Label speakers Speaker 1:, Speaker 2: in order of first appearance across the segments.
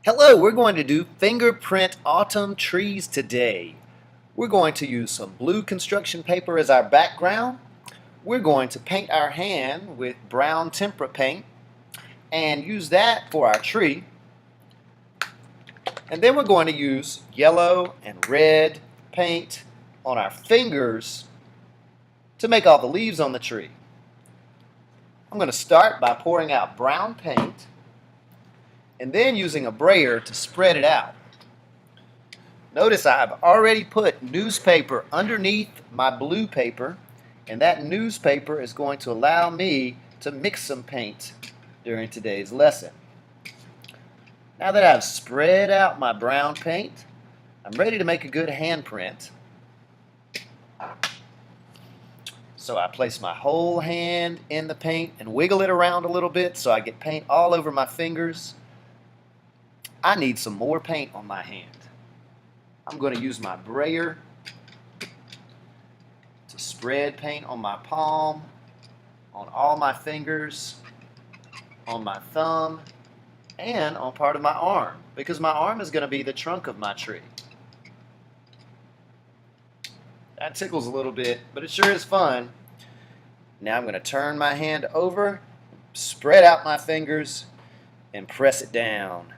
Speaker 1: Hello, we're going to do fingerprint autumn trees today. We're going to use some blue construction paper as our background. We're going to paint our hand with brown tempera paint and use that for our tree. And then we're going to use yellow and red paint on our fingers to make all the leaves on the tree. I'm going to start by pouring out brown paint and then using a brayer to spread it out. Notice I've already put newspaper underneath my blue paper, and that newspaper is going to allow me to mix some paint during today's lesson. Now that I've spread out my brown paint, I'm ready to make a good handprint. So I place my whole hand in the paint and wiggle it around a little bit so I get paint all over my fingers. I need some more paint on my hand. I'm going to use my brayer to spread paint on my palm, on all my fingers, on my thumb, and on part of my arm, because my arm is going to be the trunk of my tree. That tickles a little bit, but it sure is fun. Now I'm going to turn my hand over, spread out my fingers, and press it down.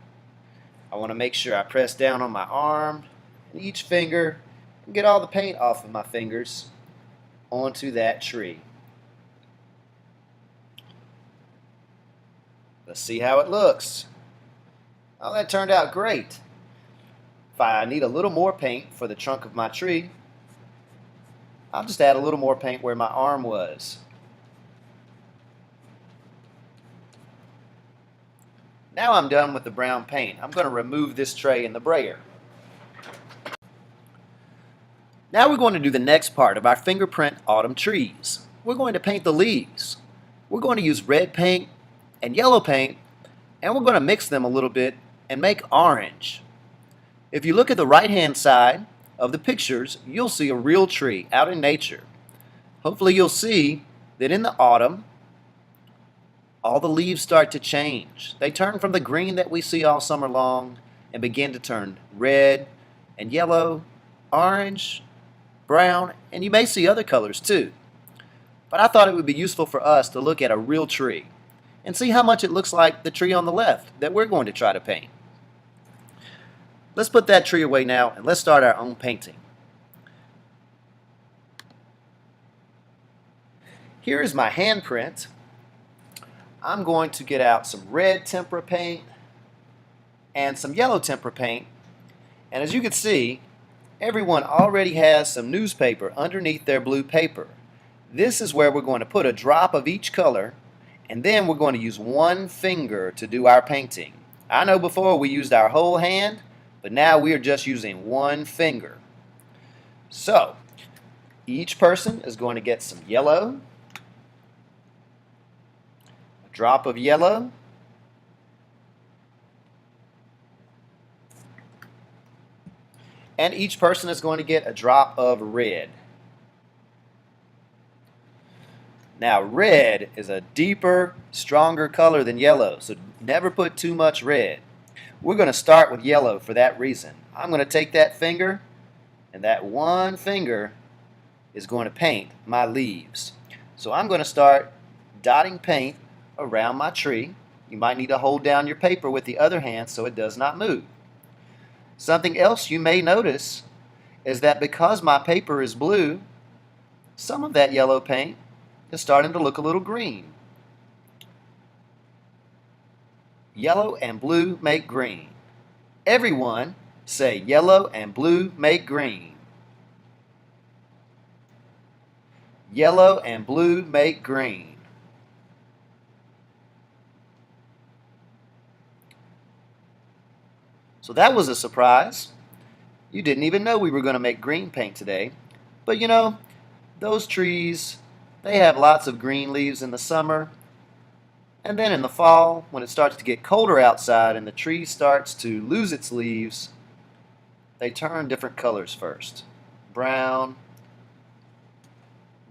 Speaker 1: I want to make sure I press down on my arm and each finger and get all the paint off of my fingers onto that tree. Let's see how it looks. Oh, that turned out great. If I need a little more paint for the trunk of my tree, I'll just add a little more paint where my arm was. Now I'm done with the brown paint. I'm going to remove this tray in the brayer. Now we're going to do the next part of our fingerprint autumn trees. We're going to paint the leaves. We're going to use red paint and yellow paint, and we're going to mix them a little bit and make orange. If you look at the right-hand side of the pictures, you'll see a real tree out in nature. Hopefully you'll see that in the autumn, all the leaves start to change. They turn from the green that we see all summer long and begin to turn red and yellow, orange, brown, and you may see other colors too. But I thought it would be useful for us to look at a real tree and see how much it looks like the tree on the left that we're going to try to paint. Let's put that tree away now and let's start our own painting. Here is my handprint. I'm going to get out some red tempera paint and some yellow tempera paint, and as you can see, everyone already has some newspaper underneath their blue paper. This is where we're going to put a drop of each color, and then we're going to use one finger to do our painting. I know before we used our whole hand, but now we are just using one finger. So each person is going to get some yellow, drop of yellow, and each person is going to get a drop of red. Now red is a deeper, stronger color than yellow, so never put too much red. We're going to start with yellow for that reason. I'm going to take that finger, and that one finger is going to paint my leaves. So I'm going to start dotting paint around my tree. You might need to hold down your paper with the other hand so it does not move. Something else you may notice is that because my paper is blue, some of that yellow paint is starting to look a little green. Yellow and blue make green. Everyone say yellow and blue make green. Yellow and blue make green. So that was a surprise. You didn't even know we were going to make green paint today. But you know, those trees, they have lots of green leaves in the summer. And then in the fall, when it starts to get colder outside and the tree starts to lose its leaves, they turn different colors first. Brown,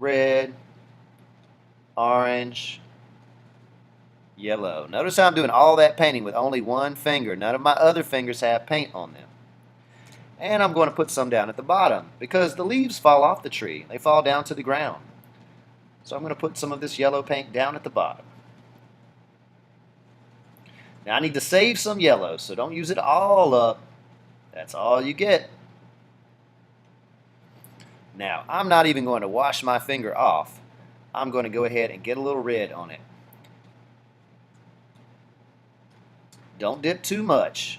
Speaker 1: red, orange, yellow. Notice how I'm doing all that painting with only one finger. None of my other fingers have paint on them. And I'm going to put some down at the bottom because the leaves fall off the tree. They fall down to the ground. So I'm going to put some of this yellow paint down at the bottom. Now I need to save some yellow, so don't use it all up. That's all you get. Now, I'm not even going to wash my finger off. I'm going to go ahead and get a little red on it. Don't dip too much.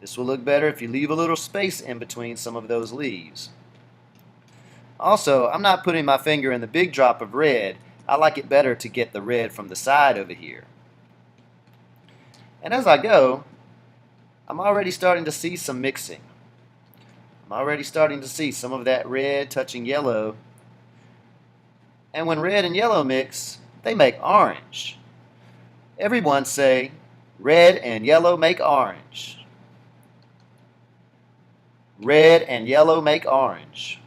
Speaker 1: This will look better if you leave a little space in between some of those leaves. Also, I'm not putting my finger in the big drop of red. I like it better to get the red from the side over here. And as I go, I'm already starting to see some mixing. I'm already starting to see some of that red touching yellow. And when red and yellow mix, they make orange. Everyone say, red and yellow make orange. Red and yellow make orange.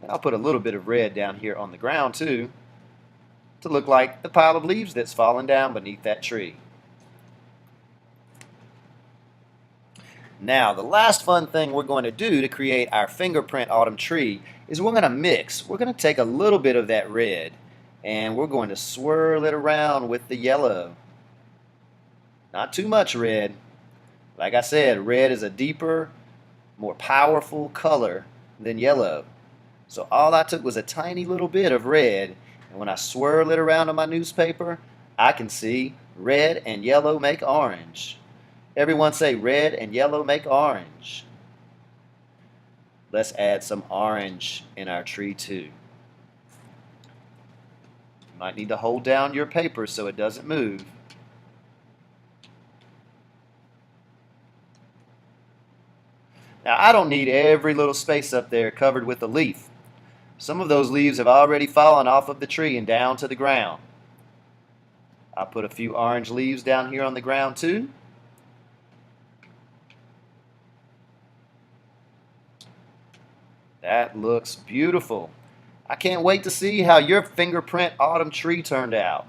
Speaker 1: And I'll put a little bit of red down here on the ground too, to look like the pile of leaves that's fallen down beneath that tree. Now, the last fun thing we're going to do to create our fingerprint autumn tree is we're going to mix. We're going to take a little bit of that red and we're going to swirl it around with the yellow. Not too much red. Like I said, red is a deeper, more powerful color than yellow. So all I took was a tiny little bit of red, and when I swirl it around on my newspaper, I can see red and yellow make orange. Everyone say red and yellow make orange. Let's add some orange in our tree too. You might need to hold down your paper so it doesn't move. Now I don't need every little space up there covered with a leaf. Some of those leaves have already fallen off of the tree and down to the ground. I'll put a few orange leaves down here on the ground too. That looks beautiful. I can't wait to see how your fingerprint autumn tree turned out.